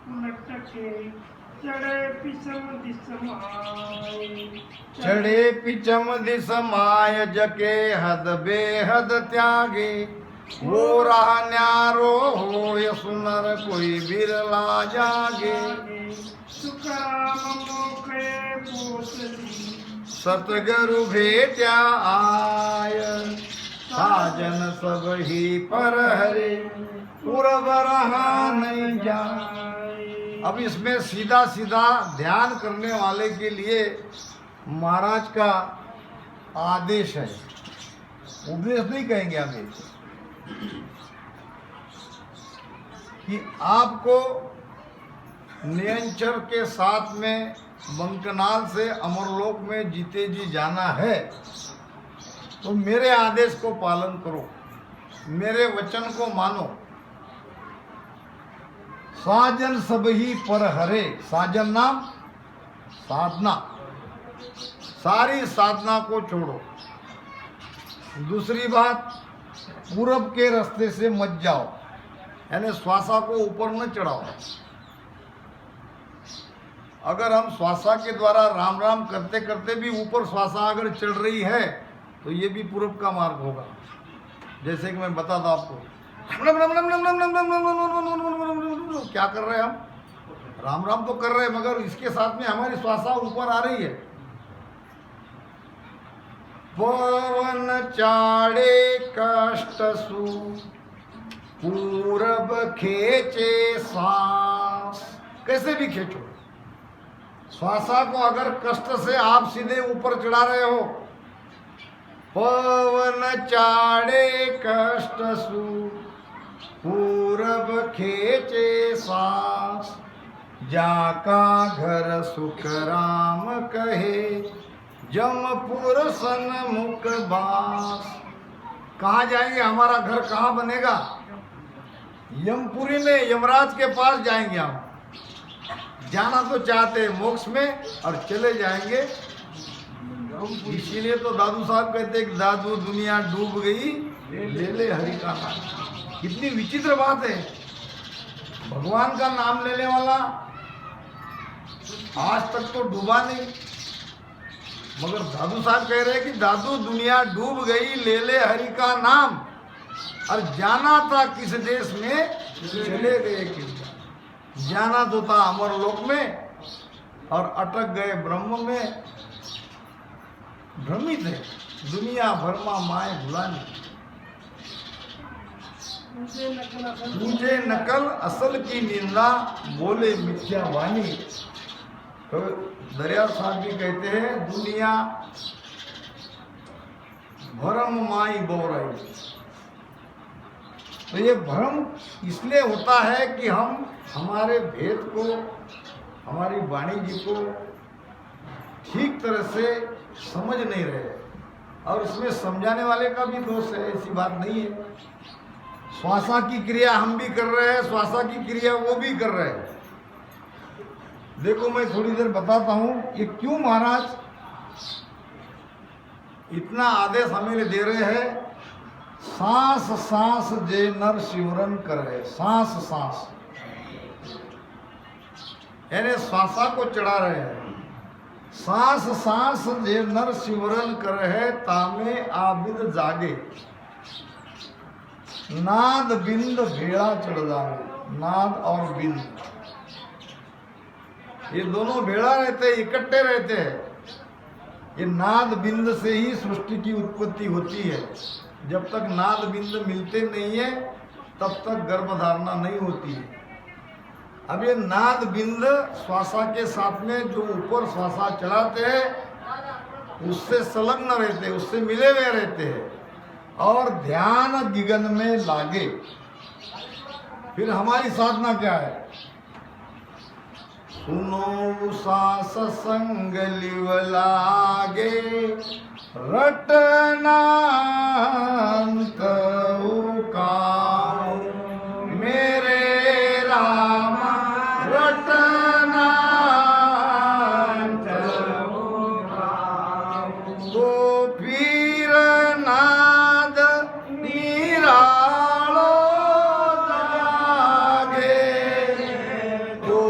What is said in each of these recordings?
लटके चढ़े पिसम दिसमाए चढ़े पिचम दिस माय जके हद बेहद त्यागे वो राह न्यारो हो सुनर कोई बिरला जागे सुखराम मोखे पोतली सतगुरु भेट्या आय साजन सब ही पर हरे पूरब रहा नहीं जाए। अब इसमें सीधा सीधा ध्यान करने वाले के लिए महाराज का आदेश है, उपदेश नहीं कहेंगे हमें कि आपको नियंचर के साथ में बंकनाल से अमरलोक में जीते जी जाना है तो मेरे आदेश को पालन करो, मेरे वचन को मानो। साजन सब ही पर हरे, साजन नाम साधना, सारी साधना को छोड़ो। दूसरी बात, पूरब के रास्ते से मत जाओ, यानी श्वासा को ऊपर न चढ़ाओ। अगर हम श्वासा के द्वारा राम राम करते करते भी ऊपर श्वासा अगर चढ़ रही है तो ये भी पूरब का मार्ग होगा। जैसे कि मैं बताता आपको, क्या कर रहे हैं हम? राम राम तो कर रहे हैं मगर इसके साथ में हमारी श्वासा ऊपर आ रही है। पवन चाड़े कष्ट सु पूरब खेचे सांस, कैसे भी खींचो श्वासा को। अगर कष्ट से आप सीधे ऊपर चढ़ा रहे हो, पवन चाड़े कष्ट सु पूरब खेचे सांस, जाका घर सुख राम कहे जमपुर सन्मुख बास। कहाँ जाएंगे? हमारा घर कहाँ बनेगा? यमपुरी में, यमराज के पास जाएंगे हम। जाना तो चाहते हैं मोक्ष में और चले जाएंगे। इसीलिए तो दादू साहब कहते हैं कि दादू दुनिया डूब गई ले ले हरि का नाम। कितनी विचित्र बात है, भगवान का नाम लेने वाला आज तक तो डूबा नहीं, मगर दादू साहब कह रहे हैं कि दादू दुनिया डूब गई ले ले हरि का नाम। और जाना था किस देश में, चले गए किस, जाना तो था अमरलोक में और अटक गए ब्रह्म में। भ्रमित है दुनिया भर में माए भुलानी, पूजे नकल असल की निंदा, बोले मिथ्या वाणी। तो दरिया साहब भी कहते हैं दुनिया भरम माई बोराई। तो ये भ्रम इसलिए होता है कि हम हमारे भेद को, हमारी वाणी जी को ठीक तरह से समझ नहीं रहे, और उसमें समझाने वाले का भी दोष है, ऐसी बात नहीं है। श्वासा की क्रिया हम भी कर रहे हैं, श्वासा की क्रिया वो भी कर रहे हैं। देखो मैं थोड़ी देर बताता हूँ ये क्यों महाराज इतना आदेश हमें दे रहे हैं। सांस सांस जे नर सिमरन करे, सांस सांस यानी श्वासा को चढ़ा रहे हैं। सांस सांस जे नर सिमरन करे तामे आबिद जागे, नाद बिंद भेड़ा चढ़ जाए। नाद और बिंद ये दोनों भेड़ा रहते हैं, इकट्ठे रहते हैं। ये नाद बिंद से ही सृष्टि की उत्पत्ति होती है। जब तक नाद बिंद मिलते नहीं है तब तक गर्भधारणा नहीं होती है। अब ये नाद बिंद श्वासा के साथ में जो ऊपर श्वासा चढ़ाते हैं उससे संलग्न रहते हैं, उससे मिले हुए रहते हैं और ध्यान गिगन में लागे। फिर हमारी साधना क्या है? सुनो सास संग लिव लागे, रटना मेरे राम रटना तो पीर नाद निरालो जागे, तो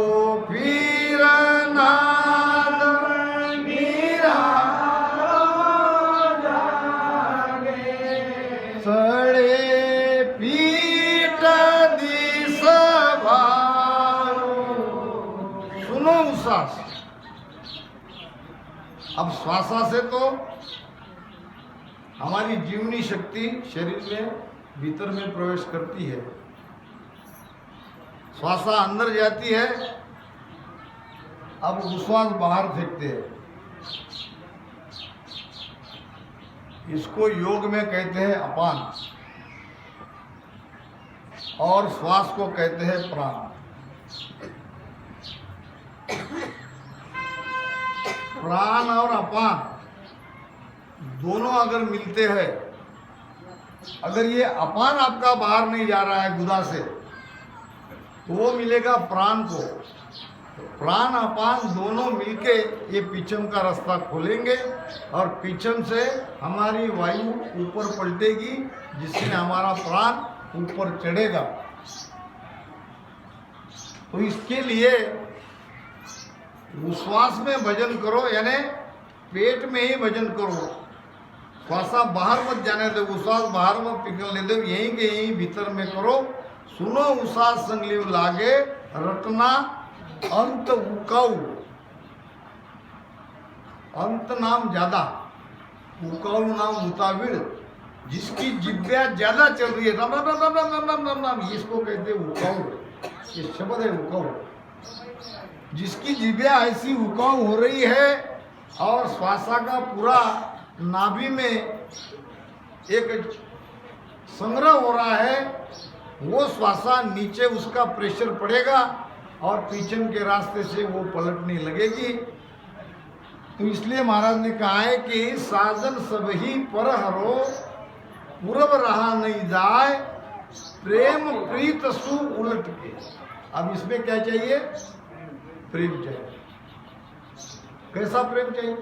श्वास। अब श्वासा से तो हमारी जीवनी शक्ति शरीर में भीतर में प्रवेश करती है, श्वासा अंदर जाती है। अब उश्वास बाहर फेंकते हैं। इसको योग में कहते हैं अपान और श्वास को कहते हैं प्राण। प्राण और अपान दोनों अगर मिलते हैं, अगर ये अपान आपका बाहर नहीं जा रहा है गुदा से, तो वो मिलेगा प्राण को। तो प्राण अपान दोनों मिलके ये पिचम का रास्ता खोलेंगे और पिचम से हमारी वायु ऊपर पलटेगी, जिससे हमारा प्राण ऊपर चढ़ेगा। तो इसके लिए उश्वास में भजन करो, यानी पेट में ही भजन करो। श्वासा बाहर मत जाने दो, उश्वास बाहर मत निकलने दो, यहीं के यहीं भीतर में करो। सुनो उश्वास संगलीव लागे, रटना अंत उकाऊ। अंत नाम ज्यादा, उकाऊ नाम मुताबिर। जिसकी जिब्या ज्यादा चल रही है, राम राम राम राम राम राम राम राम, इसको कहते हैं उकाऊ। ये शब्द है उकाऊ। जिसकी जिब्या ऐसी उकाऊ हो रही है और श्वासा का पूरा नाभि में एक संग्रह हो रहा है, वो श्वासा नीचे उसका प्रेशर पड़ेगा और पीछन के रास्ते से वो पलटने लगेगी। तो इसलिए महाराज ने कहा है कि साजन सब ही पर हरो, पूरब रहा नहीं जाए, प्रेम प्रीत सु उलट के। अब इसमें क्या चाहिए? प्रेम चाहिए। कैसा प्रेम चाहिए?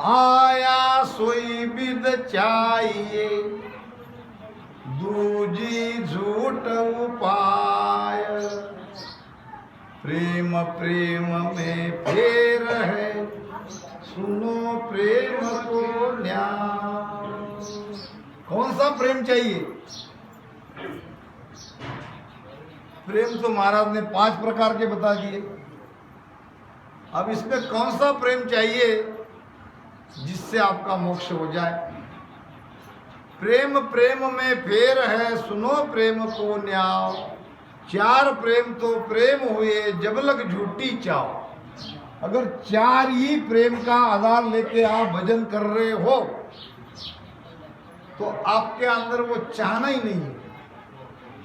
आया सोई विद चाहिए, दूजी झूठ उपाय। प्रेम प्रेम में फेर है, सुनो प्रेम को न्याय। कौन सा प्रेम चाहिए? प्रेम तो महाराज ने 5 प्रकार के बता दिए। अब इसमें कौन सा प्रेम चाहिए जिससे आपका मोक्ष हो जाए? प्रेम प्रेम में फेर है, सुनो प्रेम को न्याय। 4 प्रेम तो प्रेम हुए, जब लग झूठी चाव। अगर 4 ही प्रेम का आधार लेके आप भजन कर रहे हो, तो आपके अंदर वो चाहना ही नहीं है।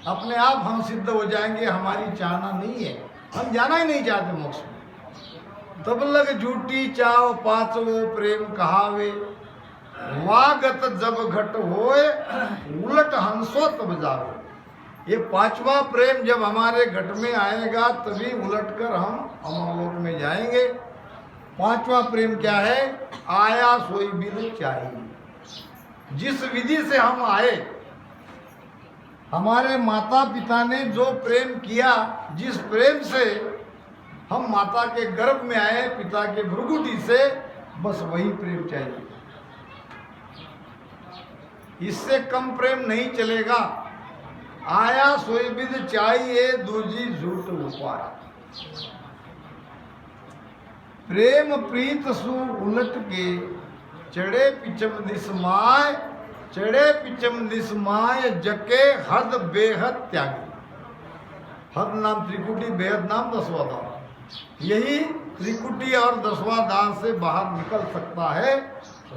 अपने आप हम सिद्ध हो जाएंगे, हमारी चाहना नहीं है, हम जाना ही नहीं चाहते मोक्ष में। तब लग झूठी चाव, 5वां प्रेम कहावे। वागत जब घट होए, उलट हंसो तब जावे। ये 5वां प्रेम जब हमारे घट में आएगा, तभी उलट कर हम अमरलोक में जाएंगे। 5वां प्रेम क्या है? आया सोई विधि चाहिए। जिस विधि से हम आए, हमारे माता पिता ने जो प्रेम किया, जिस प्रेम से हम माता के गर्भ में आए, पिता के भ्रुकुटी से, बस वही प्रेम चाहिए। इससे कम प्रेम नहीं चलेगा। आया सोई विध चाहिए, दूजी झूठ उपाय। प्रेम प्रीत सु उलट के, चढ़े पिचम दिस माय। चढ़े पिचम दिस माय, जके हद बेहद त्यागी। हद नाम त्रिकुटी, बेहद नाम 10वां दान। यही त्रिकुटी और 10वां दान से बाहर निकल सकता है।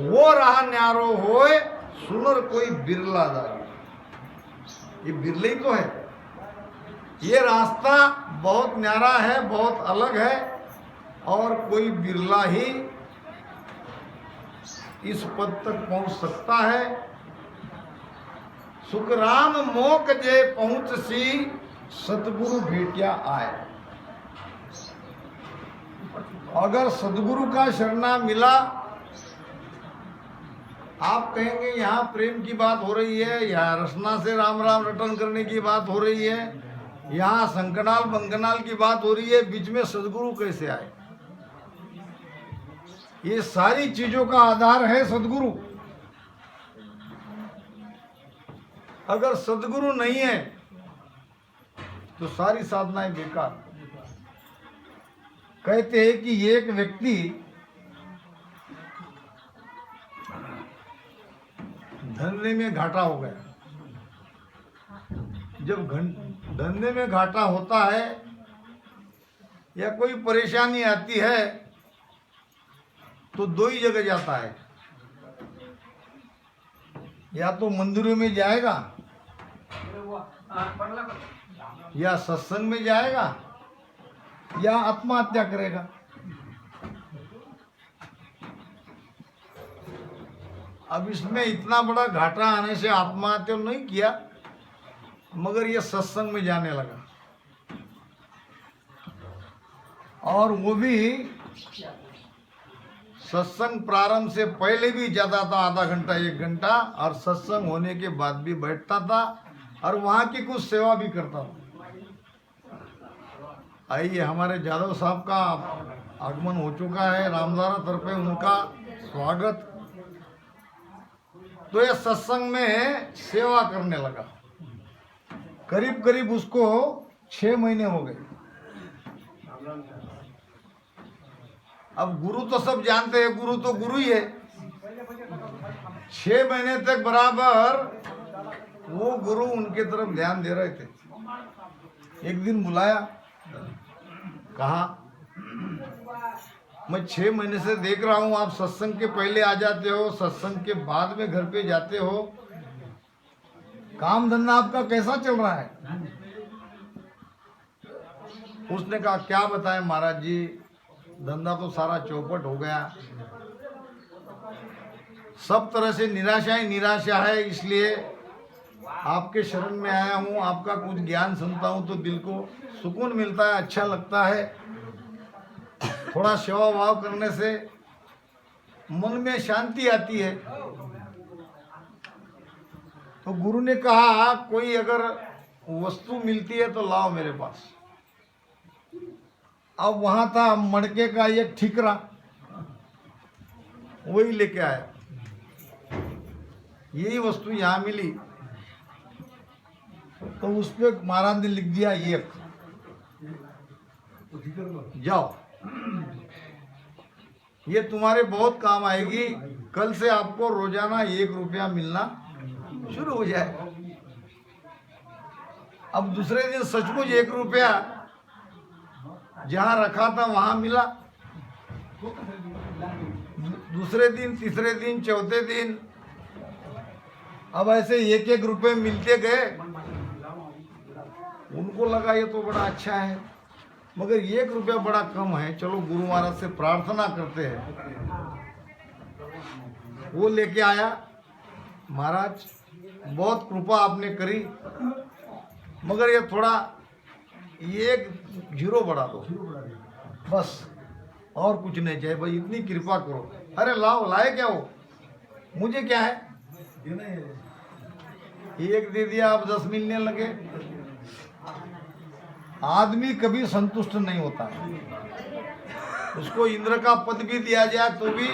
वो राह न्यारो होए, सुनर कोई बिरला जाए। ये बिरले ही तो है। ये रास्ता बहुत न्यारा है, बहुत अलग है, और कोई बिरला ही इस पद तक पहुंच सकता है। सुखराम मोक जे पहुंच सी, सतगुरु भेटिया आए। अगर सदगुरु का शरणा मिला, आप कहेंगे यहाँ प्रेम की बात हो रही है, यहाँ रसना से राम राम रटन करने की बात हो रही है, यहाँ संकनाल बंकनाल की बात हो रही है, बीच में सदगुरु कैसे आए? ये सारी चीजों का आधार है सदगुरु। अगर सदगुरु नहीं है तो सारी साधनाएं बेकार। कहते हैं कि एक व्यक्ति धंधे में घाटा हो गया। जब धंधे में घाटा होता है या कोई परेशानी आती है तो दो ही जगह जाता है, या तो मंदिरों में जाएगा या सत्संग में जाएगा या आत्महत्या करेगा। अब इसमें इतना बड़ा घाटा आने से आत्महत्या नहीं किया, मगर ये सत्संग में जाने लगा, और वो भी सत्संग प्रारंभ से पहले भी जाता था आधा घंटा 1 घंटा, और सत्संग होने के बाद भी बैठता था और वहाँ की कुछ सेवा भी करता था। आइए, हमारे जादव साहब का आगमन हो चुका है, रामदारा तरफे उनका स्वागत। तो ये सत्संग में सेवा करने लगा। करीब करीब उसको 6 महीने हो गए। अब गुरु तो सब जानते हैं, गुरु तो गुरु ही है। 6 महीने तक बराबर वो गुरु उनके तरफ ध्यान दे रहे थे। एक दिन बुलाया, कहा मैं 6 महीने से देख रहा हूं, आप सत्संग के पहले आ जाते हो, सत्संग के बाद में घर पे जाते हो, काम धंधा आपका कैसा चल रहा है? उसने कहा क्या बताएं महाराज जी, धंधा तो सारा चौपट हो गया, सब तरह से निराशा ही निराशा है, इसलिए आपके शरण में आया हूँ। आपका कुछ ज्ञान सुनता हूँ तो दिल को सुकून मिलता है, अच्छा लगता है। थोड़ा सेवा भाव करने से मन में शांति आती है। तो गुरु ने कहा कोई अगर वस्तु मिलती है तो लाओ मेरे पास। अब वहां था मड़के का एक ठिकरा, वही लेके आया। यही वस्तु यहाँ मिली तो उस पर महाराज ने लिख दिया एक, जाओ ये तुम्हारे बहुत काम आएगी, कल से आपको रोजाना 1 रुपया मिलना शुरू हो जाए। अब दूसरे दिन सचमुच 1 रुपया जहां रखा था वहां मिला। दूसरे दिन, तीसरे दिन, चौथे दिन, अब ऐसे 1-1 रुपये मिलते गए। उनको लगा ये तो बड़ा अच्छा है, मगर 1 रुपया बड़ा कम है, चलो गुरु महाराज से प्रार्थना करते हैं। वो लेके आया, महाराज बहुत कृपा आपने करी, मगर ये थोड़ा 1 0 बढ़ा दो बस, और कुछ नहीं चाहिए भाई, इतनी कृपा करो। अरे लाओ, लाए क्या हो, मुझे क्या है, 1 दे दिया, अब 10 मिलने लगे। आदमी कभी संतुष्ट नहीं होता है, उसको इंद्र का पद भी दिया जाए तो भी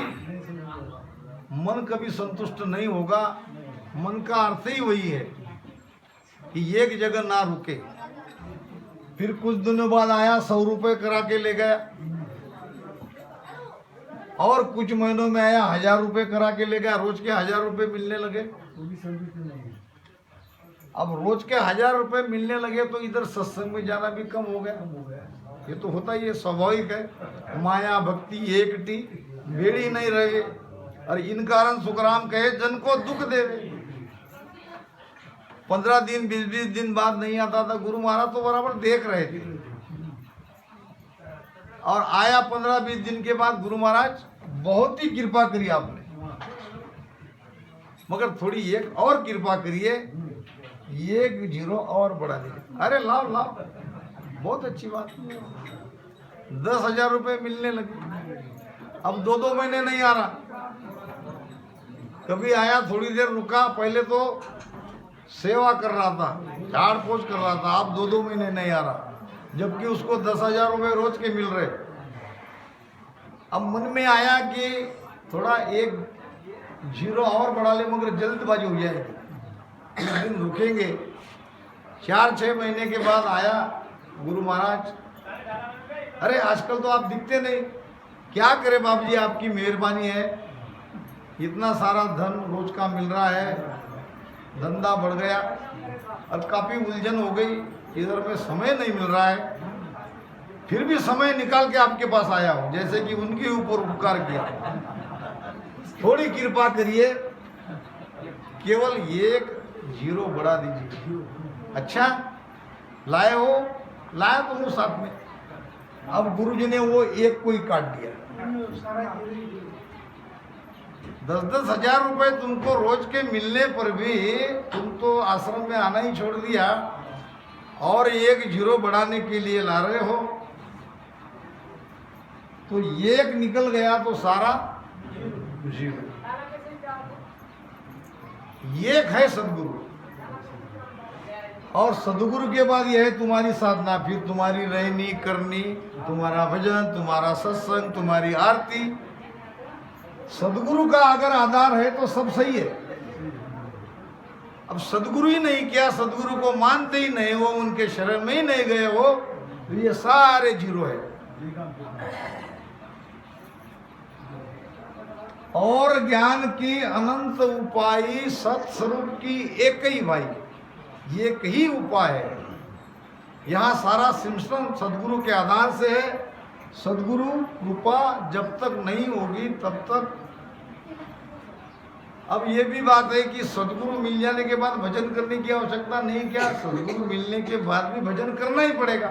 मन कभी संतुष्ट नहीं होगा। मन का अर्थ ही वही है कि एक जगह ना रुके। फिर कुछ दिनों बाद आया, 100 रुपये करा के ले गया, और कुछ महीनों में आया, 1000 रुपये करा के ले गया। रोज के 1000 रुपये मिलने लगे। अब रोज के 1000 रुपये मिलने लगे तो इधर सत्संग में जाना भी कम हो गया। ये तो होता ही है, स्वाभाविक है। माया भक्ति एकटी भेड़ी नहीं रहे, और इन कारण सुखराम कहे जन को दुख देवे। 15 दिन 20 दिन बाद नहीं आता था। गुरु महाराज तो बराबर देख रहे थे, और आया 15-20 दिन के बाद गुरु महाराज बहुत ही कृपा करी आपने, मगर थोड़ी एक और कृपा करिए, 1 0 और बढ़ा दीजिए। अरे लाओ लाओ, बहुत अच्छी बात। 10,000 रुपये मिलने लगे। अब 2-2 महीने नहीं आ रहा। कभी आया, थोड़ी देर रुका, पहले तो सेवा कर रहा था, झाड़ पोछ कर रहा था, अब 2-2 महीने नहीं आ रहा, जबकि उसको 10,000 रुपये रोज के मिल रहे। अब मन में आया कि थोड़ा 1 0 और बढ़ा ले, मगर जल्दबाजी हो जाएगी। 1 दिन रुकेंगे, 4-6 महीने के बाद आया गुरु महाराज, अरे आजकल तो आप दिखते नहीं, क्या करे बाबू जी, आपकी मेहरबानी है, इतना सारा धन रोज का मिल रहा है, धंधा बढ़ गया और काफ़ी उलझन हो गई, इधर में समय नहीं मिल रहा है, फिर भी समय निकाल के आपके पास आया हूँ, जैसे कि उनके ऊपर उपकार किया, थोड़ी कृपा करिए, केवल 1 0 बढ़ा दीजिए। अच्छा लाए हो, लाया तो हूँ साथ में। अब गुरुजी ने वो 1 को ही काट दिया। 10-10 हजार रुपए तुमको रोज के मिलने पर भी तुम तो आश्रम में आना ही छोड़ दिया और 1 0 बढ़ाने के लिए ला रहे हो। तो 1 निकल गया तो सारा 0। एक है सदगुरु, और सदगुरु के बाद यह है तुम्हारी साधना, फिर तुम्हारी रहनी करनी, तुम्हारा भजन, तुम्हारा सत्संग, तुम्हारी आरती। सदगुरु का अगर आधार है तो सब सही है। अब सदगुरु ही नहीं किया, सदगुरु को मानते ही नहीं हो, उनके शरण में ही नहीं गए हो, तो ये सारे 0 है। और ज्ञान की अनंत उपाय सत्स्वरूप की एक ही भाई, एक ही उपाय है। यहाँ सारा सिमसन सदगुरु के आधार से है। सदगुरु कृपा जब तक नहीं होगी तब तक। अब ये भी बात है कि सदगुरु मिल जाने के बाद भजन करने की आवश्यकता नहीं, क्या सदगुरु मिलने के बाद भी भजन करना ही पड़ेगा।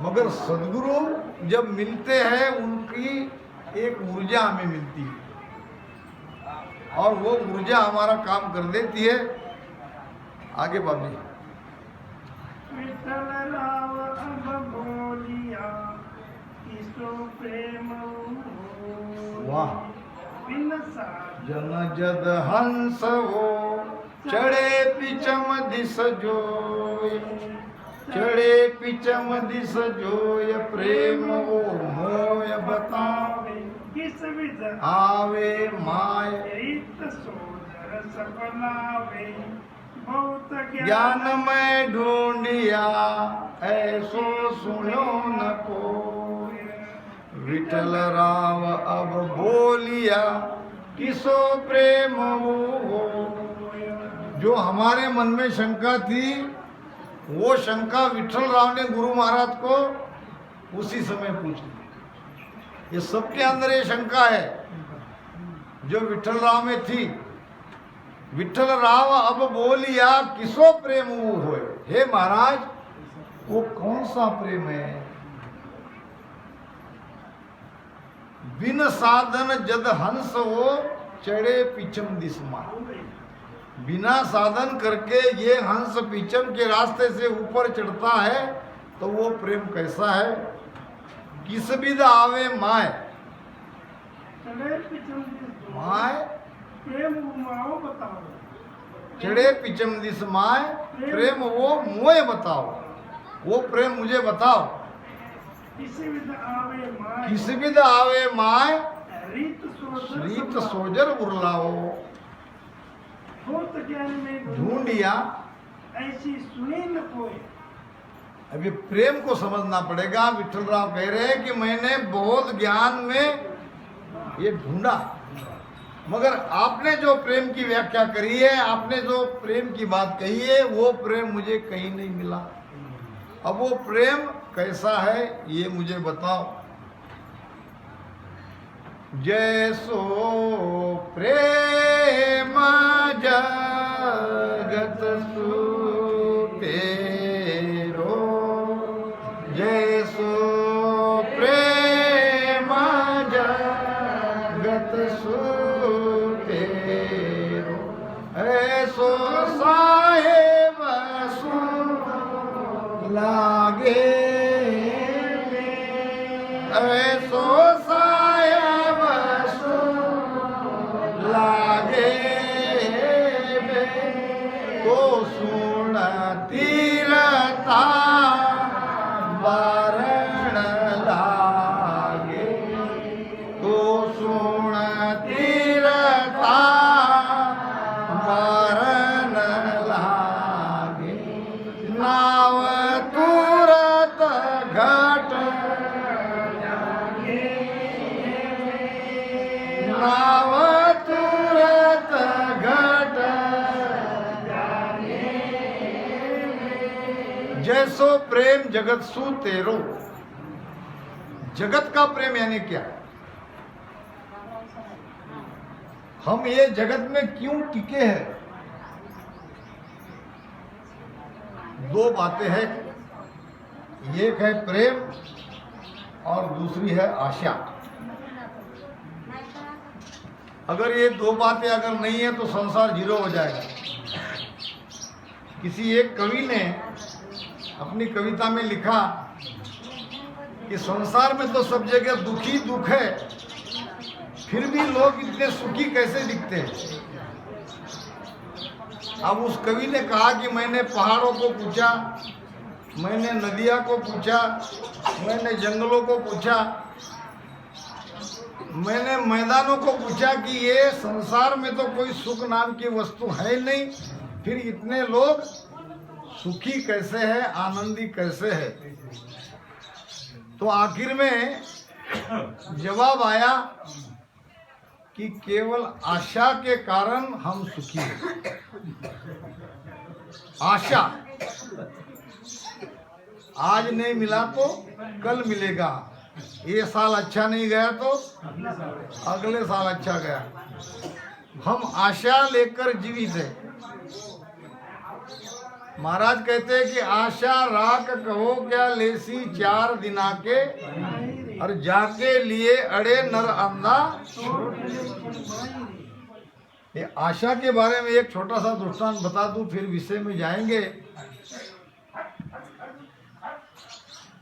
मगर सदगुरु जब मिलते हैं उनकी एक ऊर्जा हमें मिलती है और वो ऊर्जा हमारा काम कर देती है। आगे बाबी। विठल राव अब बोलिया किसो प्रेम वाह। बिन साध जन जद हंस हो चढ़े पिचम दिस जोय, चढ़े पिचम दिस जोय, प्रेम वो मोय बतावे किस विध आवे माय, रीत सोदर सपनावे बहुत ज्ञान मैं ढूंढिया ऐसो सुनो न को, विठल राव अब बोलिया किसो प्रेम वो। जो हमारे मन में शंका थी वो शंका विठल राव ने गुरु महाराज को उसी समय पूछ ली। ये सबके अंदर ये शंका है जो विठल राव में थी। विठल राव अब बोलिया किसो प्रेम वो होए। हे महाराज वो कौन सा प्रेम है? बिन साधन जद हंस वो चढ़े पिचम दिसमा। बिना साधन करके ये हंस पिचम के रास्ते से ऊपर चढ़ता है तो वो प्रेम कैसा है? किस विध आवे माय, चढ़े पिचम दिस माय प्रेम उमाओ बताओ, चढ़े पिचम दिस माय, प्रेम वो मोए बताओ, वो प्रेम मुझे बताओ। किस विध आवे माय, किस विध आवे माय, रीत रीत सोजर उरलाओ। बहुत ज्ञान में ढूंढिया ऐसी सुनी न कोई। अभी प्रेम को समझना पड़ेगा। विठल राव कह रहे हैं कि मैंने बहुत ज्ञान में ये ढूंढा, मगर आपने जो प्रेम की व्याख्या करी है, आपने जो प्रेम की बात कही है, वो प्रेम मुझे कहीं नहीं मिला। अब वो प्रेम कैसा है ये मुझे बताओ। जैसो प्रेम जगत सुतेरो, जैसो प्रेम जगत सुतेरो, ऐसो साहेब सुन लागे, ऐसो साहेब सुन लागे, तो सुन तीरता वारण लागे, तो सुन तीरता वारण लागे। जैसो प्रेम जगत सु तेरो। जगत का प्रेम यानी क्या? हम ये जगत में क्यों टिके हैं? दो बातें हैं, एक है प्रेम और दूसरी है आशा। अगर ये दो बातें अगर नहीं है तो संसार जीरो हो जाएगा। किसी एक कवि ने अपनी कविता में लिखा कि संसार में तो सब जगह दुख ही दुख है, फिर भी लोग इतने सुखी कैसे दिखते हैं। अब उस कवि ने कहा कि मैंने पहाड़ों को पूछा, मैंने नदियाँ को पूछा, मैंने जंगलों को पूछा, मैंने मैदानों को पूछा कि ये संसार में तो कोई सुख नाम की वस्तु है नहीं, फिर इतने लोग सुखी कैसे हैं, आनंदी कैसे है। तो आखिर में जवाब आया कि केवल आशा के कारण हम सुखी हैं। आशा, आज नहीं मिला तो कल मिलेगा, ये साल अच्छा नहीं गया तो अगले साल अच्छा गया। हम आशा लेकर जीवित हैं। महाराज कहते हैं कि आशा राख कहो क्या लेसी चार दिना के, और जाके लिए अड़े नर अंधा। ये आशा के बारे में एक छोटा सा दृष्टांत बता दूं, फिर विषय में जाएंगे।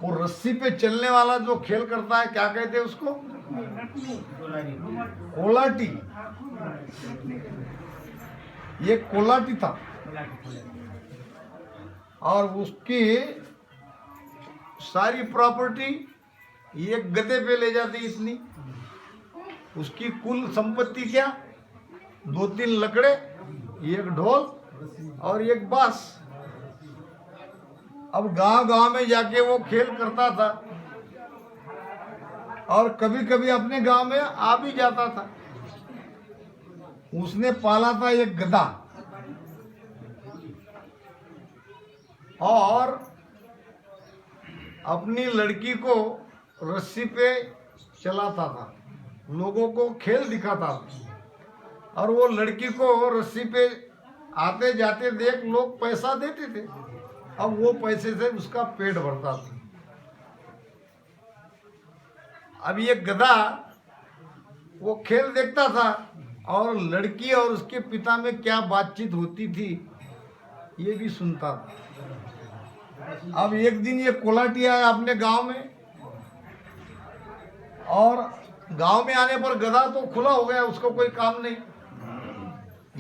वो रस्सी पे चलने वाला जो खेल करता है, क्या कहते हैं उसको? कोलाटी। ये कोलाटी था और उसकी सारी प्रॉपर्टी एक गधे पे ले जाती। इतनी उसकी कुल संपत्ति क्या? 2-3 लकड़े, एक ढोल और एक बांस। अब गांव-गांव में जाके वो खेल करता था और कभी कभी अपने गांव में आ भी जाता था। उसने पाला था एक गधा और अपनी लड़की को रस्सी पे चलाता था, लोगों को खेल दिखाता था। और वो लड़की को रस्सी पे आते जाते देख लोग पैसा देते थे। अब वो पैसे से उसका पेट भरता था। अब ये गधा वो खेल देखता था और लड़की और उसके पिता में क्या बातचीत होती थी ये भी सुनता था। अब एक दिन ये कोलाटी आया अपने गांव में, और गांव में आने पर गधा तो खुला हो गया, उसको कोई काम नहीं।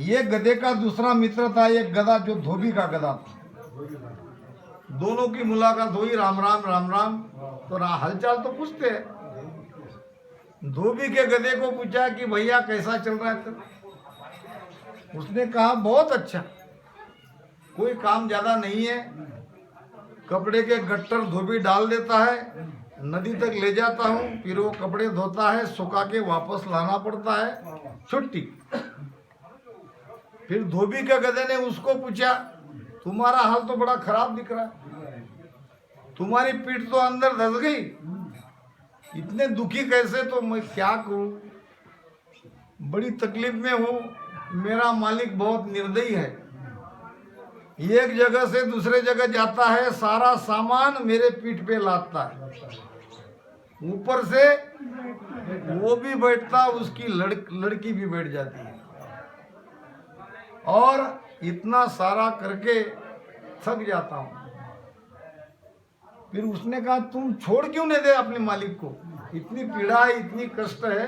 ये गधे का दूसरा मित्र था, एक गधा जो धोबी का गधा था। दोनों की मुलाकात हुई, राम राम राम राम, तो हालचाल तो पूछते हैं। धोबी के गधे को पूछा कि भैया कैसा चल रहा है तेरा? उसने कहा बहुत अच्छा, कोई काम ज्यादा नहीं है, कपड़े के गट्टर धोबी डाल देता है, नदी तक ले जाता हूँ, फिर वो कपड़े धोता है, सुखा के वापस लाना पड़ता है, छुट्टी। फिर धोबी के गधे ने उसको पूछा तुम्हारा हाल तो बड़ा खराब दिख रहा है, तुम्हारी पीठ तो अंदर धस गई, इतने दुखी कैसे? तो मैं क्या करूं, बड़ी तकलीफ में हूं, मेरा मालिक बहुत निर्दयी है, एक जगह से दूसरे जगह जाता है, सारा सामान मेरे पीठ पे लादता है, ऊपर से वो भी बैठता, उसकी लड़की भी बैठ जाती है, और इतना सारा करके थक जाता हूं। फिर उसने कहा तुम छोड़ क्यों नहीं दे अपने मालिक को, इतनी पीड़ा है, इतनी कष्ट है,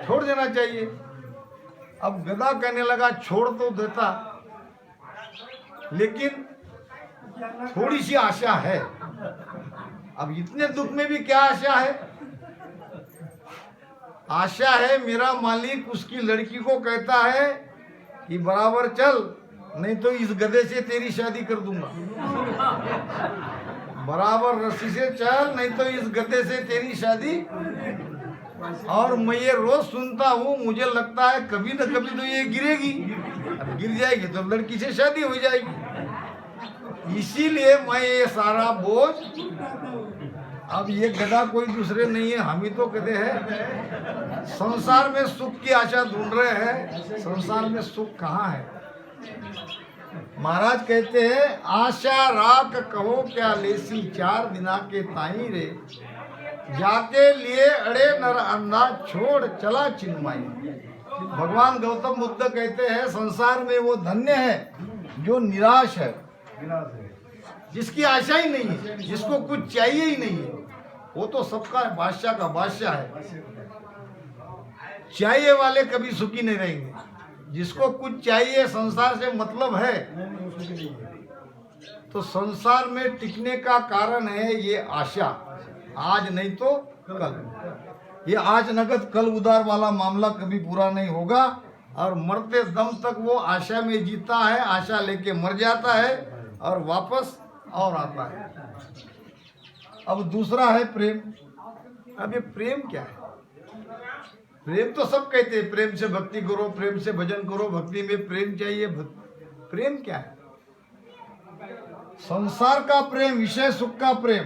छोड़ देना चाहिए। अब गधा कहने लगा छोड़ तो देता, लेकिन थोड़ी सी आशा है। अब इतने दुख में भी क्या आशा है? आशा है मेरा मालिक उसकी लड़की को कहता है कि बराबर चल, नहीं तो इस गधे से तेरी शादी कर दूंगा, बराबर रस्सी से चल, नहीं तो इस गधे से तेरी शादी। और मैं ये रोज सुनता हूँ, मुझे लगता है कभी न कभी तो ये गिरेगी, अब गिर जाएगी तो लड़की से शादी हो जाएगी। इसीलिए मैं ये सारा बोझ, अब ये गधा कोई दूसरे नहीं है, हम ही तो गधे हैं। संसार में सुख की आशा ढूंढ रहे हैं, संसार में सुख कहाँ है। महाराज कहते हैं आशा राख कहो क्या लेसी, 4 दिना के ताई रे, जाके लिए अड़े नर अंधा, छोड़ चला चिन्मयी। भगवान गौतम बुद्ध कहते हैं संसार में वो धन्य है जो निराश है, जिसकी आशा ही नहीं है, जिसको कुछ चाहिए ही नहीं है। वो तो सबका बादशाह का बादशाह है। चाहिए वाले कभी सुखी नहीं रहेंगे। जिसको कुछ चाहिए, संसार से मतलब है, तो संसार में टिकने का कारण है ये आशा। आज नहीं तो कल। ये आज नगद कल उधार वाला मामला कभी पूरा नहीं होगा, और मरते दम तक वो आशा में जीता है, आशा लेके मर जाता है और वापस और आता है। अब दूसरा है प्रेम। अब ये प्रेम क्या है? प्रेम तो सब कहते हैं, प्रेम से भक्ति करो, प्रेम से भजन करो, भक्ति में प्रेम चाहिए। प्रेम क्या है? संसार का प्रेम, विषय सुख का प्रेम,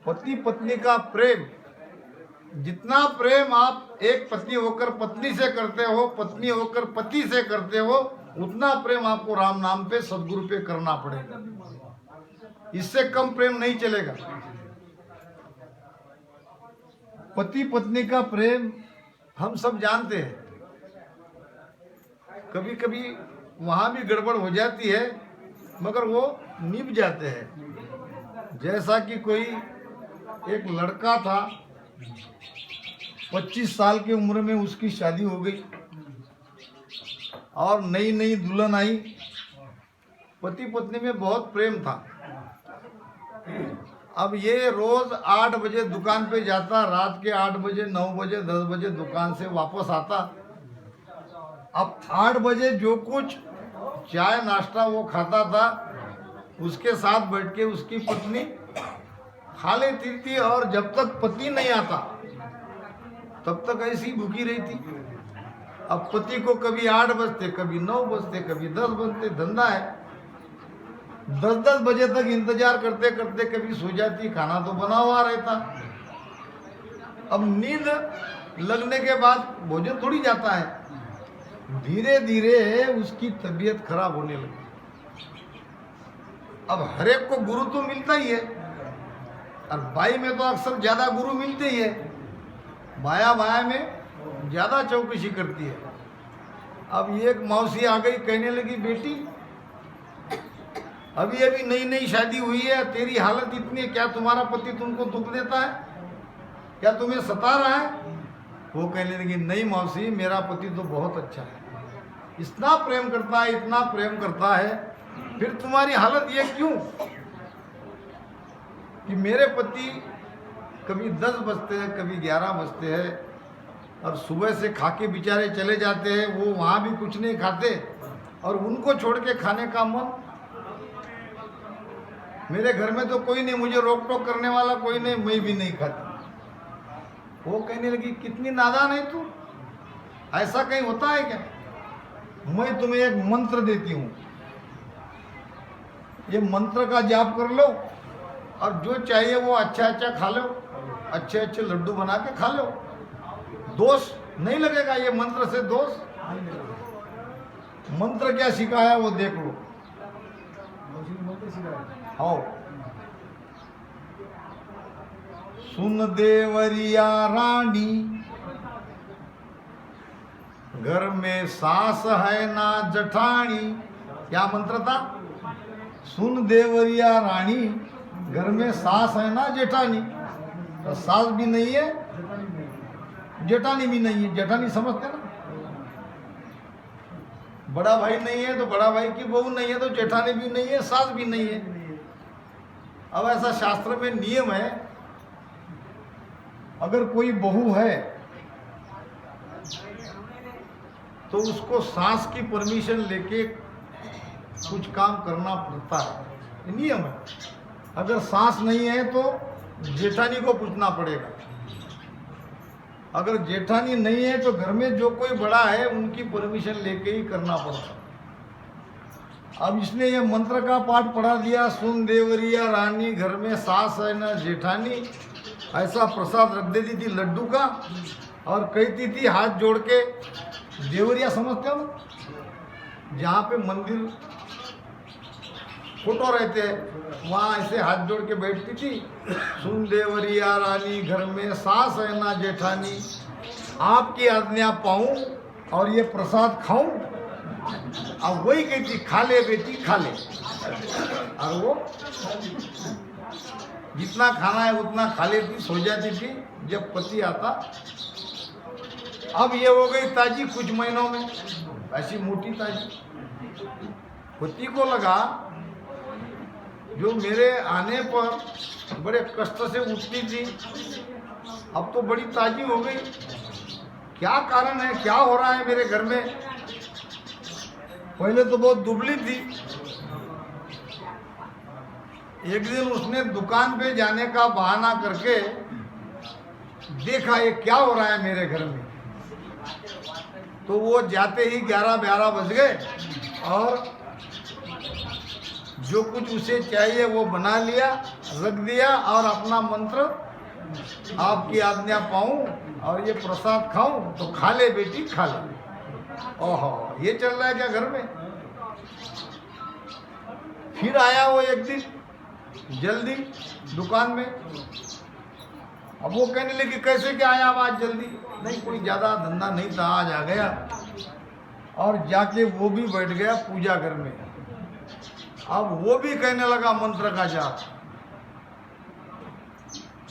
पति पत्नी का प्रेम। जितना प्रेम आप एक पत्नी होकर पत्नी से करते हो, पत्नी होकर पति से करते हो, उतना प्रेम आपको राम नाम पे, सदगुरु पे करना पड़ेगा। इससे कम प्रेम नहीं चलेगा। पति पत्नी का प्रेम हम सब जानते हैं, कभी कभी वहां भी गड़बड़ हो जाती है, मगर वो निभ जाते हैं। जैसा कि कोई एक लड़का था, 25 साल की उम्र में उसकी शादी हो गई और नई नई दुल्हन आई। पति पत्नी में बहुत प्रेम था। अब ये रोज 8 बजे दुकान पे जाता, रात के 8 बजे, 9 बजे, 10 बजे दुकान से वापस आता। अब 8 बजे जो कुछ चाय नाश्ता वो खाता था, उसके साथ बैठ के उसकी पत्नी खा लेती थी, और जब तक पति नहीं आता तब तक ऐसी भूखी रहती। अब पति को कभी 8 बजते, कभी 9 बजते, कभी 10 बजते, धंधा है। 10-10 बजे तक इंतजार करते करते कभी सो जाती, खाना तो बना हुआ रहता। अब नींद लगने के बाद भोजन थोड़ी जाता है। धीरे धीरे उसकी तबीयत खराब होने लगी। अब हर एक को गुरु तो मिलता ही है, और बाई में तो अक्सर ज्यादा गुरु मिलते ही है। बाया बाया में ज्यादा चौकसी करती है। अब एक मौसी आ गई, कहने लगी बेटी अभी अभी नई नई शादी हुई है, तेरी हालत इतनी है, क्या तुम्हारा पति तुमको दुख देता है? क्या तुम्हें सता रहा है? वो कहने लगी नहीं मौसी, मेरा पति तो बहुत अच्छा है, इतना प्रेम करता है, इतना प्रेम करता है, फिर तुम्हारी हालत ये क्यों? कि मेरे पति कभी 10 बजते हैं, कभी 11 बजते हैं, और सुबह से खा के बेचारे चले जाते हैं। वो वहाँ भी कुछ नहीं खाते, और उनको छोड़ के खाने का मन। मेरे घर में तो कोई नहीं, मुझे रोक टोक करने वाला कोई नहीं, मैं भी नहीं खाती। वो कहने लगी कितनी नादान है तू, ऐसा कहीं होता है क्या? मैं तुम्हें एक मंत्र देती हूँ, ये मंत्र का जाप कर लो, और जो चाहिए वो अच्छा अच्छा खा लो, अच्छे अच्छे लड्डू बना के खा लो। दोष नहीं लगेगा ये मंत्र से, दोष। मंत्र क्या सिखाया वो देख लो। आओ, सुन देवरिया रानी, घर में सास है ना जठानी। क्या मंत्र था? सुन देवरिया रानी, घर में सास है ना जेठानी। तो सास भी नहीं है, जेठानी भी नहीं है। जेठानी समझते ना, बड़ा भाई नहीं है तो बड़ा भाई की बहू नहीं है, तो जेठानी भी नहीं है, सास भी नहीं है। अब ऐसा शास्त्र में नियम है, अगर कोई बहू है तो उसको सास की परमिशन लेके कुछ काम करना पड़ता है, नियम है। अगर सास नहीं है तो जेठानी को पूछना पड़ेगा। अगर जेठानी नहीं है तो घर में जो कोई बड़ा है उनकी परमिशन लेके ही करना पड़ता। अब इसने ये मंत्र का पाठ पढ़ा दिया, सुन देवरिया रानी घर में सास है न जेठानी, ऐसा प्रसाद रख देती थी लड्डू का और कहती थी हाथ जोड़ के, देवरिया समझते हो जहाँ पे मंदिर फोटो रहते हैं वहाँ ऐसे हाथ जोड़ के बैठती थी, सुन देवरिया रानी घर में सास है ना जेठानी, आपकी आज्ञा पाऊं और ये प्रसाद खाऊं। अब वही कहती खा ले बेटी खा ले, और वो जितना खाना है उतना खा लेती, सो जाती थी जब पति आता। अब ये हो गई ताजी कुछ महीनों में, ऐसी मोटी ताजी। पति को लगा जो मेरे आने पर बड़े कष्ट से उठती थी अब तो बड़ी ताजी हो गई, क्या कारण है, क्या हो रहा है मेरे घर में। पहले तो बहुत दुबली थी। एक दिन उसने दुकान पे जाने का बहाना करके देखा ये क्या हो रहा है मेरे घर में। तो वो जाते ही 11-12 बज गए और जो कुछ उसे चाहिए वो बना लिया, रख दिया और अपना मंत्र आपकी आज्ञा पाऊं और ये प्रसाद खाऊं तो खा ले बेटी खा ले। ओहो, ये चल रहा है क्या घर में। फिर आया वो एक दिन जल्दी दुकान में। अब वो कहने लगी कैसे क्या आया आज जल्दी। नहीं कोई ज़्यादा धंधा नहीं था, आज आ गया। और जाके वो भी बैठ गया पूजा घर में। अब वो भी कहने लगा मंत्र का जाप,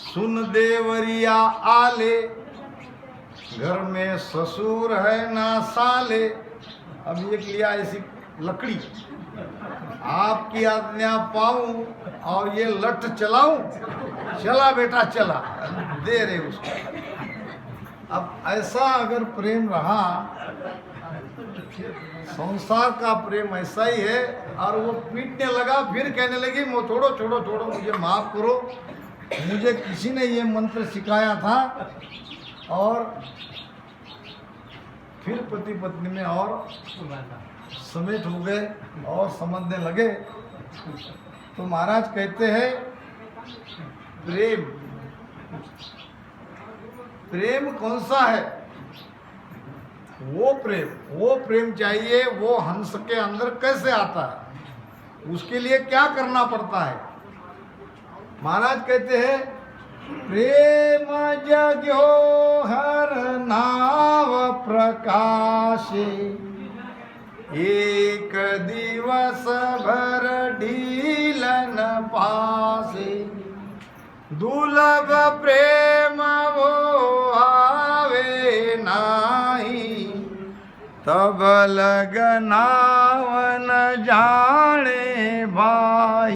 सुन देवरिया आले घर में ससुर है ना साले। अब एक लिया ऐसी लकड़ी, आपकी आज्ञा पाऊं और ये लठ चलाऊं। चला बेटा चला, दे रहे उसको। अब ऐसा अगर प्रेम रहा, संसार का प्रेम ऐसा ही है। और वो पीटने लगा, फिर कहने लगी छोड़ो छोड़ो छोड़ो, मुझे माफ करो, मुझे किसी ने ये मंत्र सिखाया था। और फिर पति पत्नी में और समेत हो गए और समझने लगे। तो महाराज कहते हैं प्रेम, प्रेम कौन सा है। वो प्रेम चाहिए, वो हंस के अंदर कैसे आता है, उसके लिए क्या करना पड़ता है। महाराज कहते हैं प्रेम जग्यो हर नाव प्रकाशे, एक दिवस भर ढीलन पासे। दुर्लभ प्रेम वो आवे नाही, तब लगनावन जाने भाई।